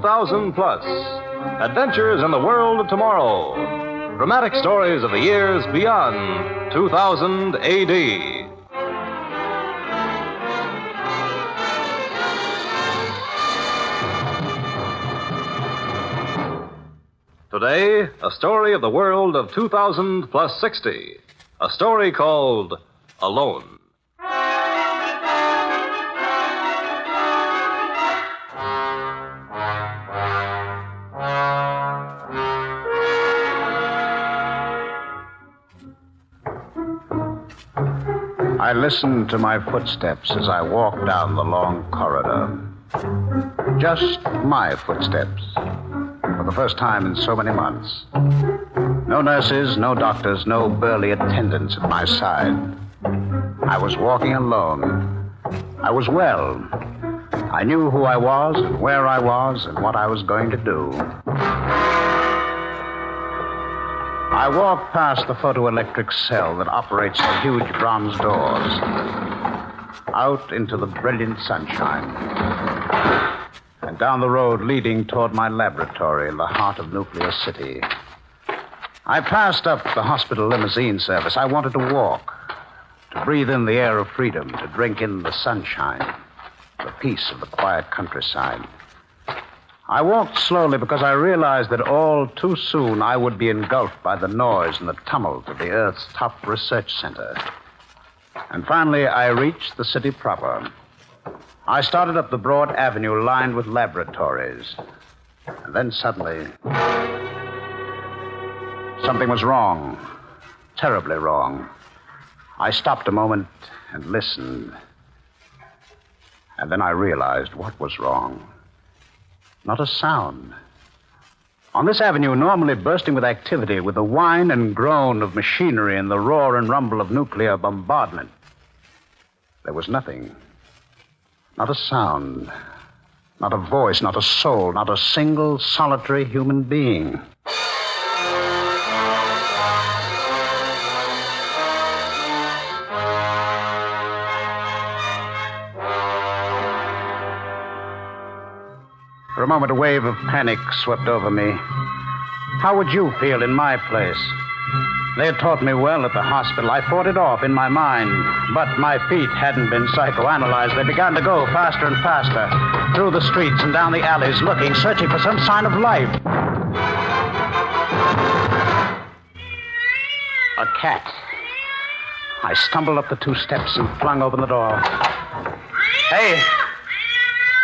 2000 Plus. Adventures in the world of tomorrow. Dramatic stories of the years beyond 2000 AD. Today, a story of the world of 2000 plus 60. A story called Alone. I listened to my footsteps as I walked down the long corridor. Just my footsteps. For the first time in so many months. No nurses, no doctors, no burly attendants at my side. I was walking alone. I was well. I knew who I was and where I was and what I was going to do. I walked past the photoelectric cell that operates the huge bronze doors, out into the brilliant sunshine, and down the road leading toward my laboratory in the heart of Nuclear City. I passed up the hospital limousine service. I wanted to walk, to breathe in the air of freedom, to drink in the sunshine, the peace of the quiet countryside. I walked slowly because I realized that all too soon I would be engulfed by the noise and the tumult of the Earth's top research center. And finally, I reached the city proper. I started up the broad avenue lined with laboratories. And then suddenly, something was wrong. Terribly wrong. I stopped a moment and listened. And then I realized what was wrong. Not a sound. On this avenue, normally bursting with activity, with the whine and groan of machinery and the roar and rumble of nuclear bombardment, there was nothing. Not a sound. Not a voice, not a soul, not a single solitary human being. For a moment, a wave of panic swept over me. How would you feel in my place? They had taught me well at the hospital. I fought it off in my mind. But my feet hadn't been psychoanalyzed. They began to go faster and faster, through the streets and down the alleys, looking, searching for some sign of life. A cat. I stumbled up the 2 steps and flung open the door. Hey!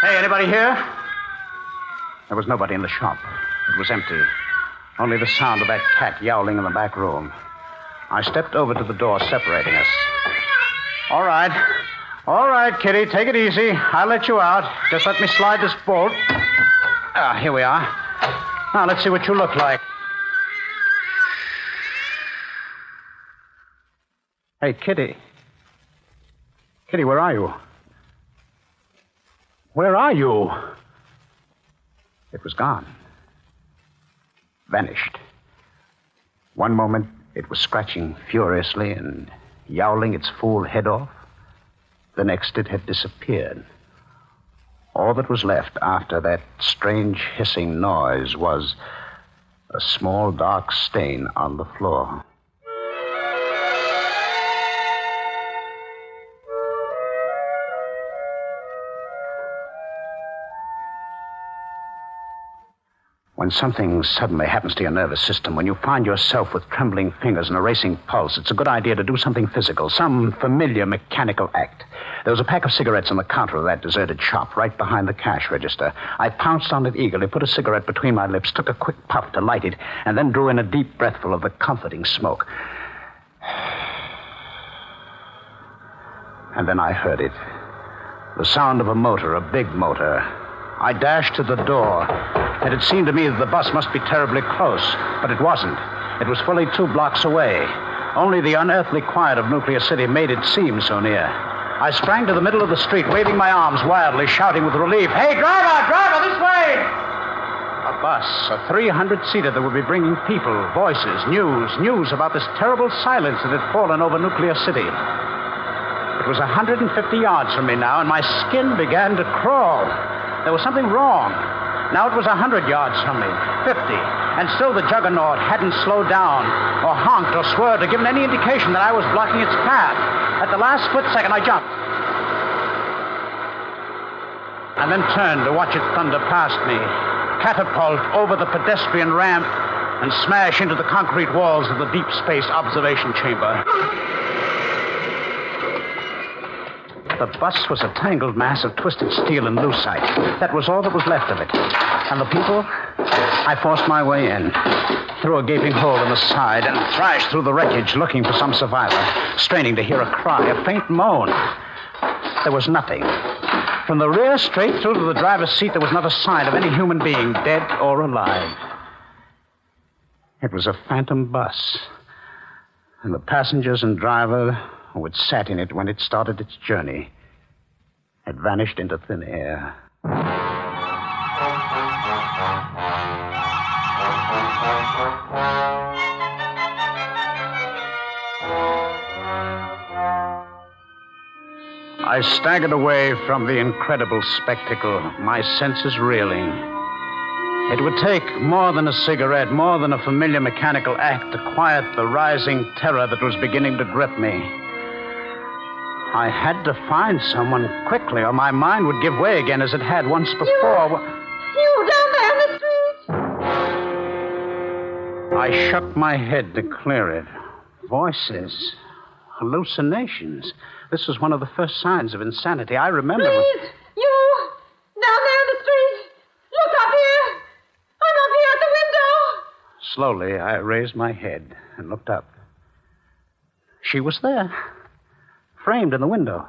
Hey, anybody here? There was nobody in the shop. It was empty. Only the sound of that cat yowling in the back room. I stepped over to the door separating us. All right. All right, Kitty, take it easy. I'll let you out. Just let me slide this bolt. Here we are. Now, let's see what you look like. Hey, Kitty. Kitty, where are you? Where are you? It was gone. Vanished. One moment, it was scratching furiously and yowling its fool head off. The next, it had disappeared. All that was left after that strange hissing noise was a small dark stain on the floor. When something suddenly happens to your nervous system, when you find yourself with trembling fingers and a racing pulse, it's a good idea to do something physical, some familiar mechanical act. There was a pack of cigarettes on the counter of that deserted shop, right behind the cash register. I pounced on it eagerly, put a cigarette between my lips, took a quick puff to light it, and then drew in a deep breathful of the comforting smoke. And then I heard it. The sound of a motor, a big motor. I dashed to the door. It had seemed to me that the bus must be terribly close, but it wasn't. It was fully 2 blocks away. Only the unearthly quiet of Nuclear City made it seem so near. I sprang to the middle of the street, waving my arms wildly, shouting with relief, "Hey, driver, this way!" A bus, a 300-seater that would be bringing people, voices, news about this terrible silence that had fallen over Nuclear City. It was 150 yards from me now, and my skin began to crawl. There was something wrong. Now it was 100 yards from me, 50, and still the juggernaut hadn't slowed down or honked or swerved or given any indication that I was blocking its path. At the last split second, I jumped. And then turned to watch it thunder past me, catapult over the pedestrian ramp, and smash into the concrete walls of the deep space observation chamber. The bus was a tangled mass of twisted steel and lucite. That was all that was left of it. And the people? I forced my way in, through a gaping hole in the side, and thrashed through the wreckage looking for some survivor, straining to hear a cry, a faint moan. There was nothing. From the rear straight through to the driver's seat, there was not a sign of any human being, dead or alive. It was a phantom bus. And the passengers and driver who had sat in it when it started its journey had vanished into thin air. I staggered away from the incredible spectacle, my senses reeling. It would take more than a cigarette, more than a familiar mechanical act to quiet the rising terror that was beginning to grip me. I had to find someone quickly, or my mind would give way again as it had once before. You down there in the street? I shook my head to clear it. Voices. Hallucinations. This was one of the first signs of insanity. I remember... Please, you, down there in the street, look up here. I'm up here at the window. Slowly, I raised my head and looked up. She was there, framed in the window.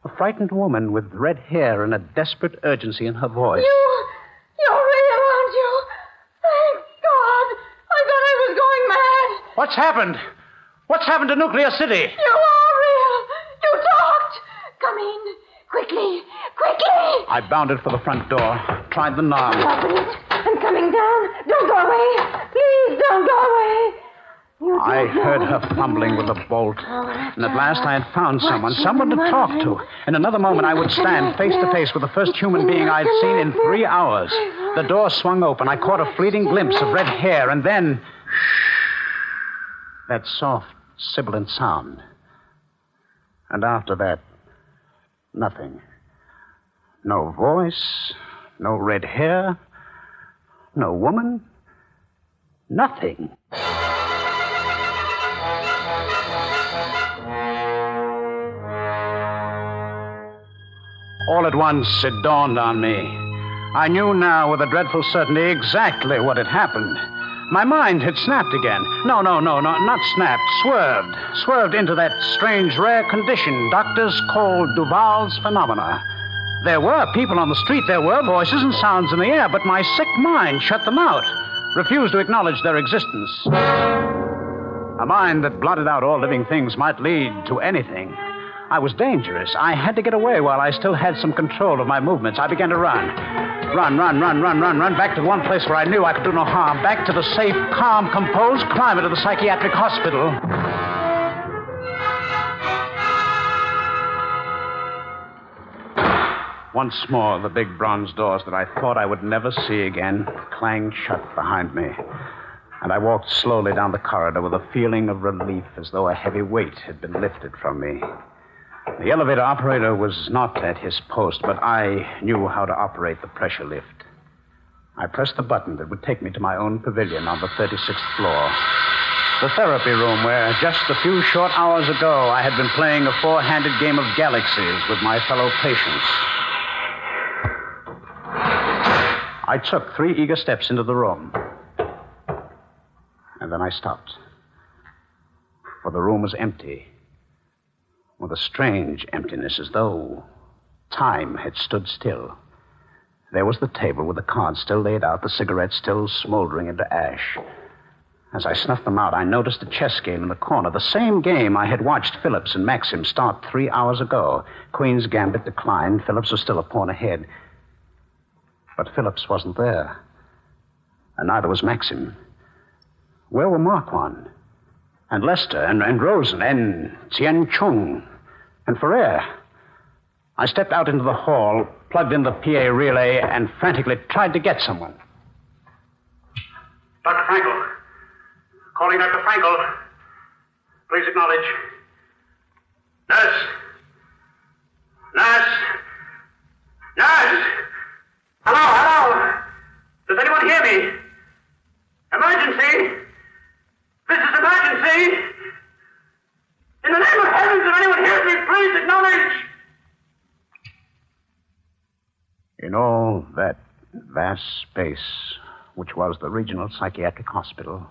A frightened woman with red hair and a desperate urgency in her voice. You're real, aren't you? Thank God. I thought I was going mad. What's happened? What's happened to Nuclear City? You are real. You talked. Come in. Quickly. Quickly. I bounded for the front door, tried the knob. Open it. I'm coming down. Don't go away. Please don't go away. I heard her fumbling with the bolt. And at last I had found someone to talk to. In another moment, I would stand face to face with the first human being I'd seen in 3 hours. The door swung open. I caught a fleeting glimpse of red hair, and then... that soft, sibilant sound. And after that, nothing. No voice, no red hair, no woman, nothing. All at once, it dawned on me. I knew now with a dreadful certainty exactly what had happened. My mind had snapped again. No, not snapped. Swerved into that strange, rare condition doctors call Duval's phenomena. There were people on the street, there were voices and sounds in the air, but my sick mind shut them out, refused to acknowledge their existence. A mind that blotted out all living things might lead to anything. I was dangerous. I had to get away while I still had some control of my movements. I began to run. Run, back to the one place where I knew I could do no harm. Back to the safe, calm, composed climate of the psychiatric hospital. Once more, the big bronze doors that I thought I would never see again clanged shut behind me. And I walked slowly down the corridor with a feeling of relief as though a heavy weight had been lifted from me. The elevator operator was not at his post, but I knew how to operate the pressure lift. I pressed the button that would take me to my own pavilion on the 36th floor. The therapy room where just a few short hours ago I had been playing a four-handed game of galaxies with my fellow patients. I took 3 eager steps into the room. And then I stopped. For the room was empty. With a strange emptiness, as though time had stood still. There was the table with the cards still laid out, the cigarettes still smoldering into ash. As I snuffed them out, I noticed a chess game in the corner, the same game I had watched Phillips and Maxim start 3 hours ago. Queen's gambit declined. Phillips was still a pawn ahead. But Phillips wasn't there. And neither was Maxim. Where were Marquand? And Lester, and Rosen, and Tien Chung, and Ferrer? I stepped out into the hall, plugged in the PA relay, and frantically tried to get someone. Dr. Frankel. Calling Dr. Frankel. Please acknowledge. Nurse. Nurse. Nurse. Hello. Does anyone hear me? Emergency. This is emergency. In the name of heaven, if anyone hears me, please acknowledge. In all that vast space, which was the regional psychiatric hospital,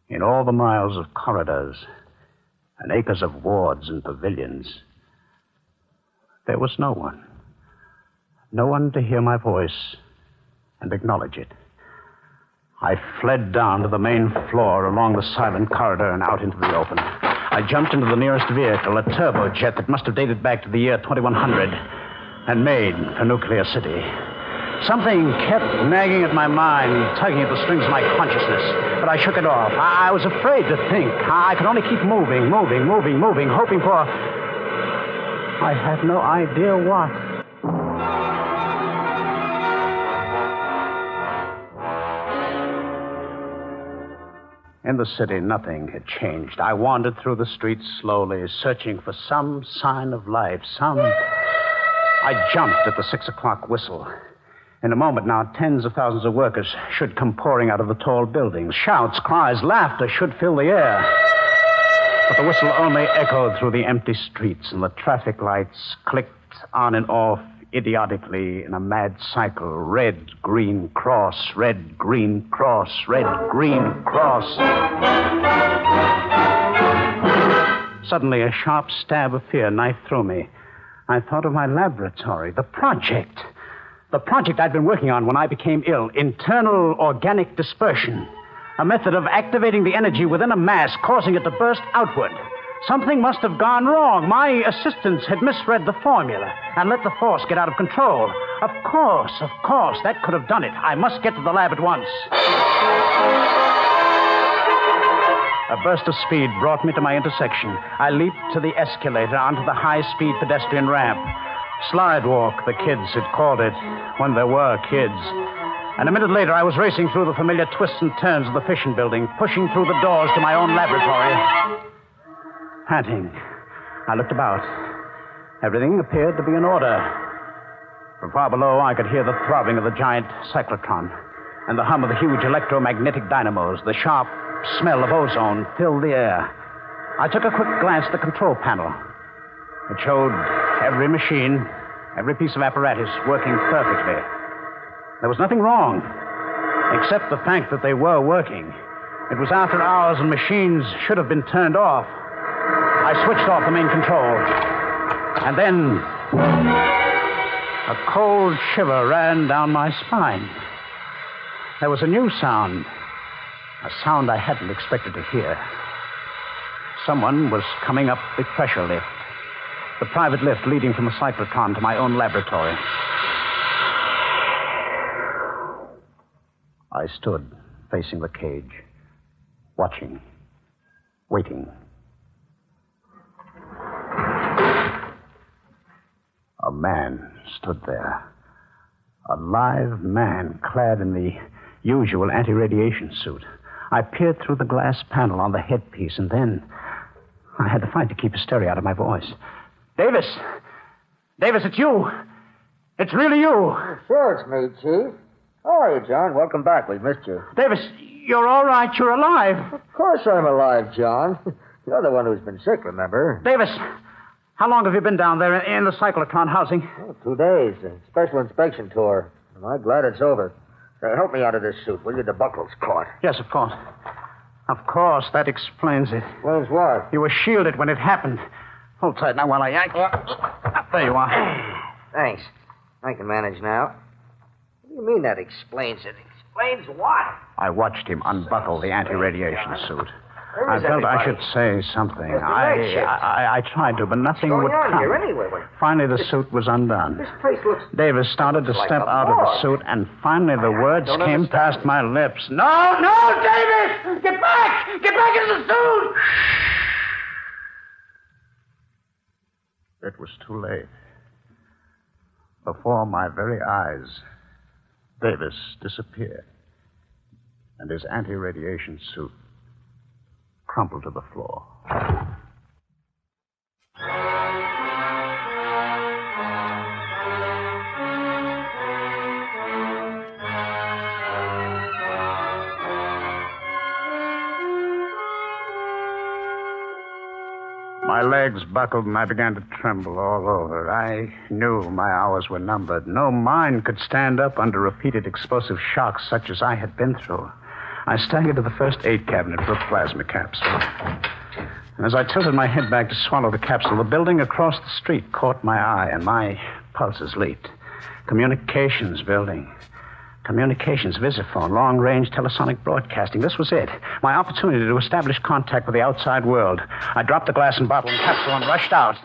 in all the miles of corridors and acres of wards and pavilions, there was no one. No one to hear my voice and acknowledge it. I fled down to the main floor along the silent corridor and out into the open. I jumped into the nearest vehicle, a turbojet that must have dated back to the year 2100 and made for Nuclear City. Something kept nagging at my mind, tugging at the strings of my consciousness, but I shook it off. I was afraid to think. I could only keep moving, hoping for... I had no idea what. In the city, nothing had changed. I wandered through the streets slowly, searching for some sign of life, I jumped at the 6 o'clock whistle. In a moment now, tens of thousands of workers should come pouring out of the tall buildings. Shouts, cries, laughter should fill the air. But the whistle only echoed through the empty streets, and the traffic lights clicked on and off idiotically in a mad cycle. Red, green, cross, red, green, cross, red, green, cross. Suddenly, a sharp stab of fear knifed through me. I thought of my laboratory, the project I'd been working on when I became ill. Internal organic dispersion. A method of activating the energy within a mass, causing it to burst outward. Something must have gone wrong. My assistants had misread the formula and let the force get out of control. Of course, that could have done it. I must get to the lab at once. A burst of speed brought me to my intersection. I leaped to the escalator onto the high-speed pedestrian ramp. Slide walk, the kids had called it, when there were kids. And a minute later, I was racing through the familiar twists and turns of the fission building, pushing through the doors to my own laboratory. Panting, I looked about. Everything appeared to be in order. From far below, I could hear the throbbing of the giant cyclotron and the hum of the huge electromagnetic dynamos. The sharp smell of ozone filled the air. I took a quick glance at the control panel. It showed every machine, every piece of apparatus working perfectly. There was nothing wrong, except the fact that they were working. It was after hours and machines should have been turned off. I switched off the main control. And then a cold shiver ran down my spine. There was a new sound. A sound I hadn't expected to hear. Someone was coming up the pressure lift. The private lift leading from the cyclotron to my own laboratory. I stood facing the cage, watching, waiting. A man stood there. A live man clad in the usual anti-radiation suit. I peered through the glass panel on the headpiece, and then I had to fight to keep hysteria out of my voice. Davis! Davis, it's you! It's really you! Sure, it's me, Chief. How are you, John? Welcome back. We've missed you. Davis, you're all right. You're alive. Of course I'm alive, John. You're the one who's been sick, remember? Davis, how long have you been down there in the cyclotron housing? Oh, 2 days. A special inspection tour. I'm glad it's over. Help me out of this suit, will you? The buckle's caught. Yes, of course. Of course, that explains it. Explains what? You were shielded when it happened. Hold tight now while I yank. There you are. Thanks. I can manage now. What do you mean that explains it? Explains what? I watched him unbuckle the anti-radiation suit. I felt I should say something. I tried to, but nothing would come. Here anyway? Finally, the suit was undone. This place looks... Davis started to step out of the suit, and finally the words came past my lips. No, Davis! Get back! Get back in the suit! It was too late. Before my very eyes, Davis disappeared, and his anti-radiation suit crumpled to the floor. My legs buckled and I began to tremble all over. I knew my hours were numbered. No mind could stand up under repeated explosive shocks such as I had been through. I staggered to the first aid cabinet for a plasma capsule. And as I tilted my head back to swallow the capsule, the building across the street caught my eye and my pulses leaped. Communications building. Communications, visiphone, long-range telesonic broadcasting. This was it. My opportunity to establish contact with the outside world. I dropped the glass and bottle and capsule and rushed out.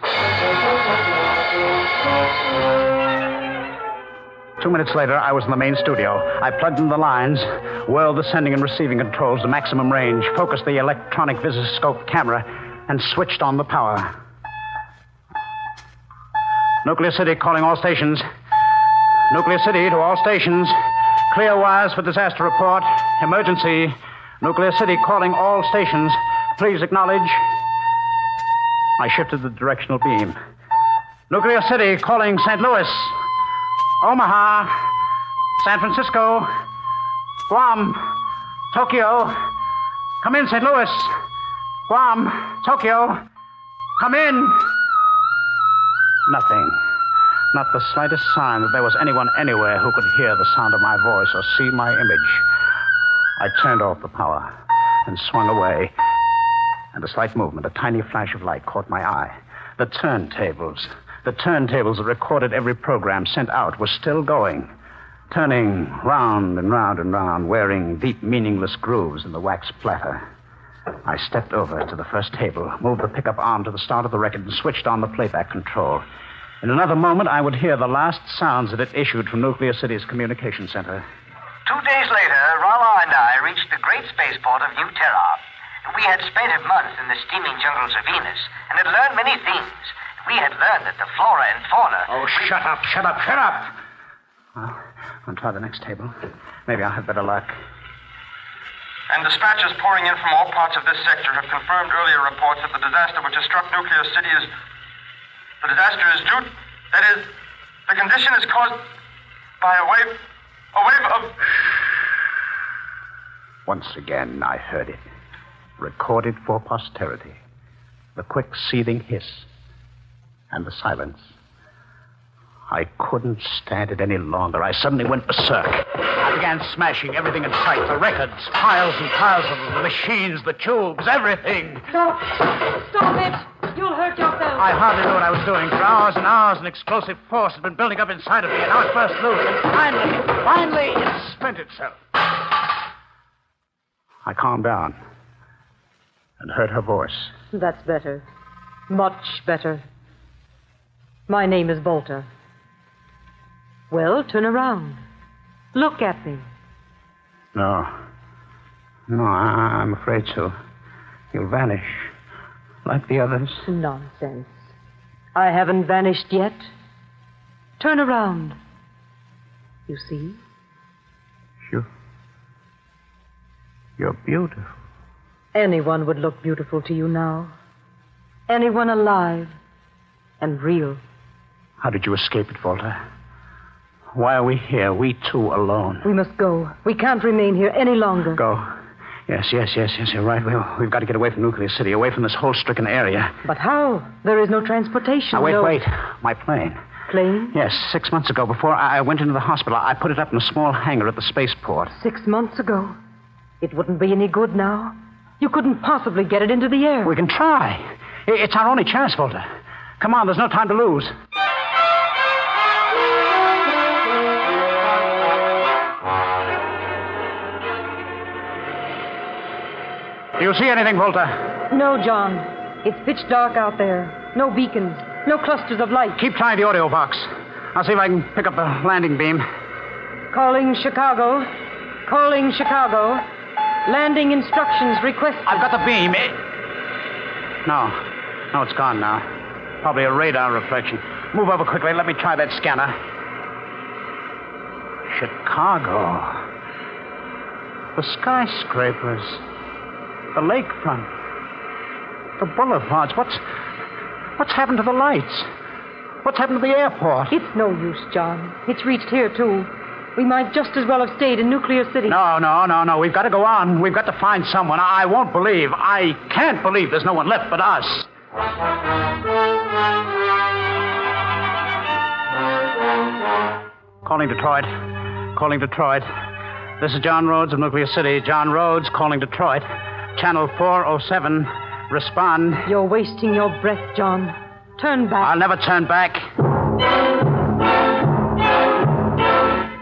2 minutes later, I was in the main studio. I plugged in the lines, whirled the sending and receiving controls to maximum range, focused the electronic visoscope camera, and switched on the power. Nuclear City calling all stations. Nuclear City to all stations. Clear wires for disaster report. Emergency. Nuclear City calling all stations. Please acknowledge. I shifted the directional beam. Nuclear City calling St. Louis. Omaha. San Francisco. Guam. Tokyo. Come in, St. Louis. Guam. Tokyo. Come in. Nothing. Not the slightest sign that there was anyone anywhere who could hear the sound of my voice or see my image. I turned off the power and swung away. And a slight movement, a tiny flash of light caught my eye. The turntables that recorded every program sent out were still going, turning round and round and round, wearing deep, meaningless grooves in the wax platter. I stepped over to the first table, moved the pickup arm to the start of the record, and switched on the playback control. In another moment, I would hear the last sounds that it issued from Nuclear City's communication center. 2 days later, Rala and I reached the great spaceport of New Terra. We had spent months in the steaming jungles of Venus and had learned many things. We had learned that the flora and fauna... Oh, shut up. Well, I'll try the next table. Maybe I'll have better luck. And dispatches pouring in from all parts of this sector have confirmed earlier reports that the disaster which has struck Nuclear City is... The disaster is due... That is, the condition is caused by a wave of... Once again, I heard it. Recorded for posterity. The quick, seething hiss. And the silence. I couldn't stand it any longer. I suddenly went berserk. I began smashing everything in sight. The records, piles and piles of them, the machines, the tubes, everything. Stop it. You'll hurt yourself. I hardly knew what I was doing. For hours and hours, an explosive force had been building up inside of me, and now it burst loose, and finally, it spent itself. I calmed down and heard her voice. That's better. Much better. My name is Volta. Well, turn around. Look at me. No, I'm afraid so. You'll vanish. Like the others. Nonsense. I haven't vanished yet. Turn around. You see? You're beautiful. Anyone would look beautiful to you now. Anyone alive and real. How did you escape it, Volta? Why are we here, we two alone? We must go. We can't remain here any longer. Go. Yes, you're right. We've got to get away from Nuclear City, away from this whole stricken area. But how? There is no transportation. Now, wait. My plane. Plane? Yes, 6 months ago, before I went into the hospital, I put it up in a small hangar at the spaceport. 6 months ago? It wouldn't be any good now. You couldn't possibly get it into the air. We can try. It's our only chance, Volta. Come on, there's no time to lose. Do you see anything, Volta? No, John. It's pitch dark out there. No beacons. No clusters of light. Keep trying the audio box. I'll see if I can pick up the landing beam. Calling Chicago. Calling Chicago. Landing instructions requested. I've got the beam. No, it's gone now. Probably a radar reflection. Move over quickly. Let me try that scanner. Chicago. The skyscrapers. The lakefront. The boulevards. What's happened to the lights? What's happened to the airport? It's no use, John. It's reached here, too. We might just as well have stayed in Nuclear City. No. We've got to go on. We've got to find someone. I can't believe there's no one left but us. Calling Detroit. This is John Rhodes of Nuclear City. John Rhodes calling Detroit. Channel 407. Respond. You're wasting your breath, John. Turn back. I'll never turn back.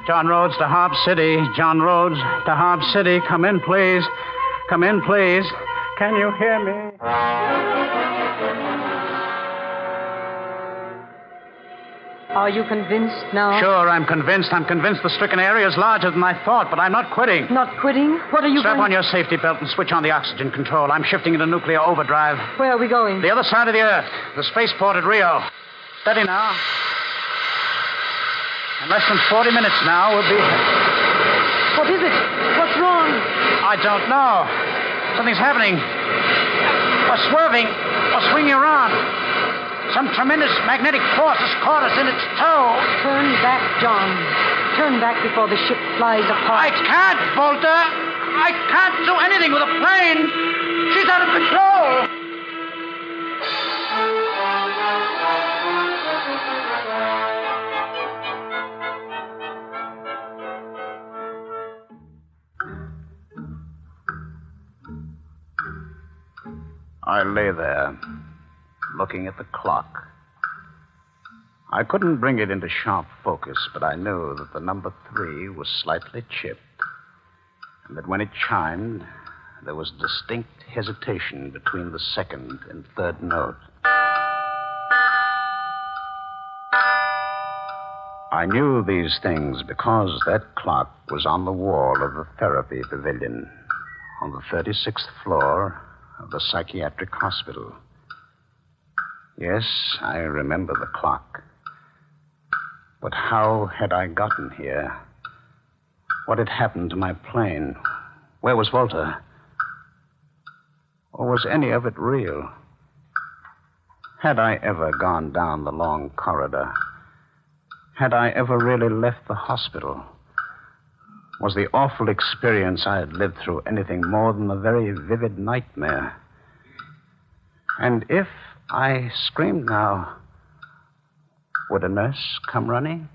John Rhodes to Harp City. John Rhodes to Harp City. Come in, please. Come in, please. Can you hear me? Are you convinced now? Sure, I'm convinced. I'm convinced the stricken area is larger than I thought, but I'm not quitting. Not quitting? What are you Strap going... on your safety belt and switch on the oxygen control. I'm shifting into nuclear overdrive. Where are we going? The other side of the Earth. The spaceport at Rio. Steady now. In less than 40 minutes now, we'll be... What is it? What's wrong? I don't know. Something's happening. We're swerving. We're swinging around. Some tremendous magnetic force has caught us in its tow. Turn back, John. Turn back before the ship flies apart. I can't, Volta. I can't do anything with a plane. She's out of control. I lay there, looking at the clock. I couldn't bring it into sharp focus, but I knew that the number 3 was slightly chipped, and that when it chimed, there was distinct hesitation between the second and third note. I knew these things because that clock was on the wall of the therapy pavilion on the 36th floor of the psychiatric hospital. Yes, I remember the clock. But how had I gotten here? What had happened to my plane? Where was Volta? Or was any of it real? Had I ever gone down the long corridor? Had I ever really left the hospital? Was the awful experience I had lived through anything more than a very vivid nightmare? And if I screamed now, would a nurse come running?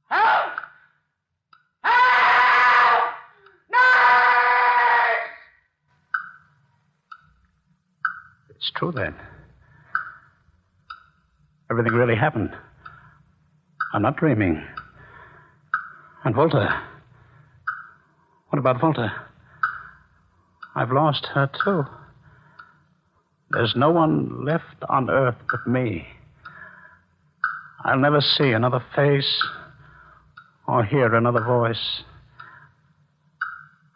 Help! Help! Nurse! It's true, then. Everything really happened. I'm not dreaming. And Volta. What about Volta? I've lost her, too. There's no one left on Earth but me. I'll never see another face or hear another voice.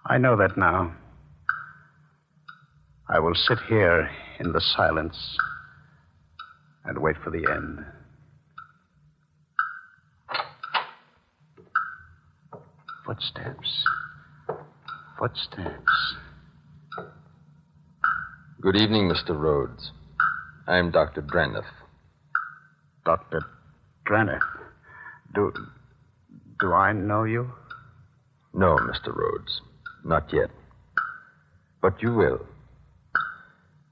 I know that now. I will sit here in the silence and wait for the end. Footsteps. Footsteps. Good evening, Mr. Rhodes. I'm Dr. Draniff. Dr. Draniff. Do I know you? No, Mr. Rhodes. Not yet. But you will.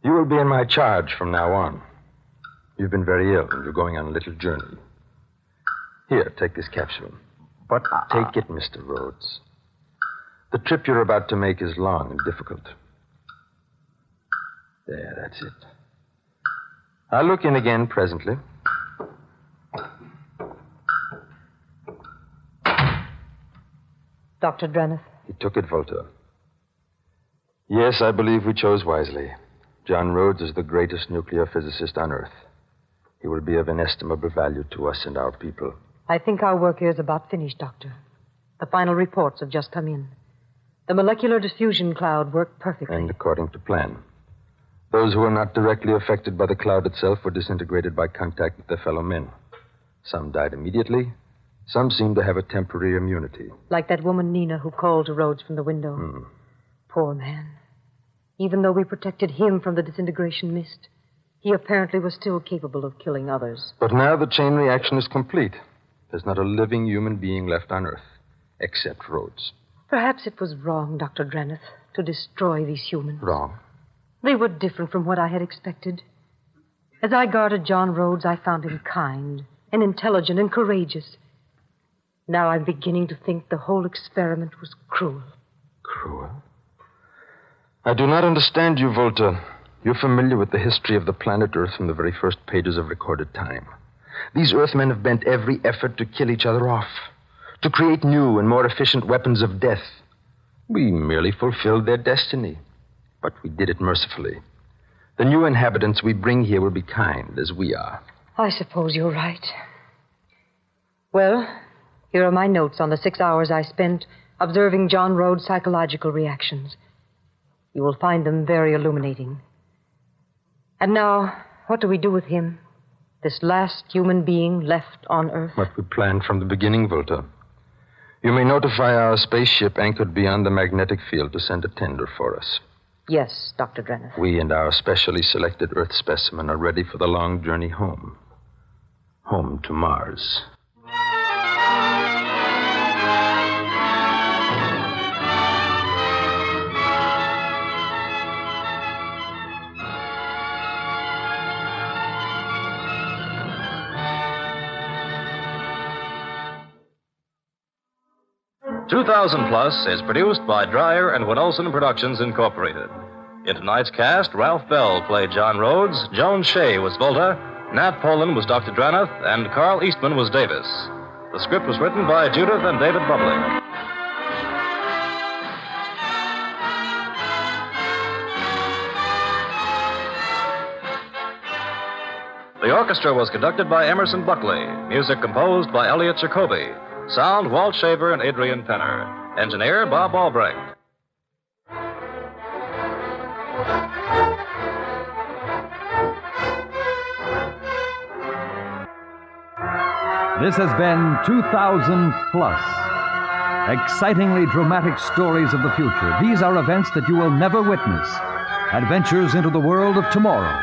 You will be in my charge from now on. You've been very ill, and you're going on a little journey. Here, take this capsule. But Take it, Mr. Rhodes. The trip you're about to make is long and difficult. There, that's it. I'll look in again presently. Dr. Draniff. He took it, Volta. Yes, I believe we chose wisely. John Rhodes is the greatest nuclear physicist on Earth. He will be of inestimable value to us and our people. I think our work here is about finished, Doctor. The final reports have just come in. The molecular diffusion cloud worked perfectly. And according to plan. Those who were not directly affected by the cloud itself were disintegrated by contact with their fellow men. Some died immediately, Some seem to have a temporary immunity. Like that woman Nina who called to Rhodes from the window. Poor man. Even though we protected him from the disintegration mist, he apparently was still capable of killing others. But now the chain reaction is complete. There's not a living human being left on Earth, except Rhodes. Perhaps it was wrong, Dr. Draneth, to destroy these humans. Wrong. They were different from what I had expected. As I guarded John Rhodes, I found him kind and intelligent and courageous. Now I'm beginning to think the whole experiment was cruel. Cruel? I do not understand you, Volta. You're familiar with the history of the planet Earth from the very first pages of recorded time. These Earthmen have bent every effort to kill each other off, to create new and more efficient weapons of death. We merely fulfilled their destiny, but we did it mercifully. The new inhabitants we bring here will be kind, as we are. I suppose you're right. Well, here are my notes on the 6 hours I spent observing John Rhodes' psychological reactions. You will find them very illuminating. And now, what do we do with him? This last human being left on Earth? What we planned from the beginning, Volta. You may notify our spaceship anchored beyond the magnetic field to send a tender for us. Yes, Dr. Draneth. We and our specially selected Earth specimen are ready for the long journey home. Home to Mars. "2000 Plus is produced by Dreyer and Winolson Productions, Incorporated. In tonight's cast, Ralph Bell played John Rhodes, Joan Shea was Volta, Nat Poland was Dr. Draneth, and Carl Eastman was Davis. The script was written by Judith and David Bubbling. The orchestra was conducted by Emerson Buckley. Music composed by Elliot Jacoby. Sound, Walt Shaver and Adrian Penner. Engineer, Bob Albrecht. This has been 2000 Plus. Excitingly dramatic stories of the future. These are events that you will never witness. Adventures into the world of tomorrow.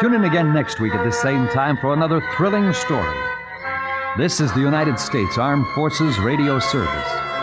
Tune in again next week at this same time for another thrilling story. This is the United States Armed Forces Radio Service.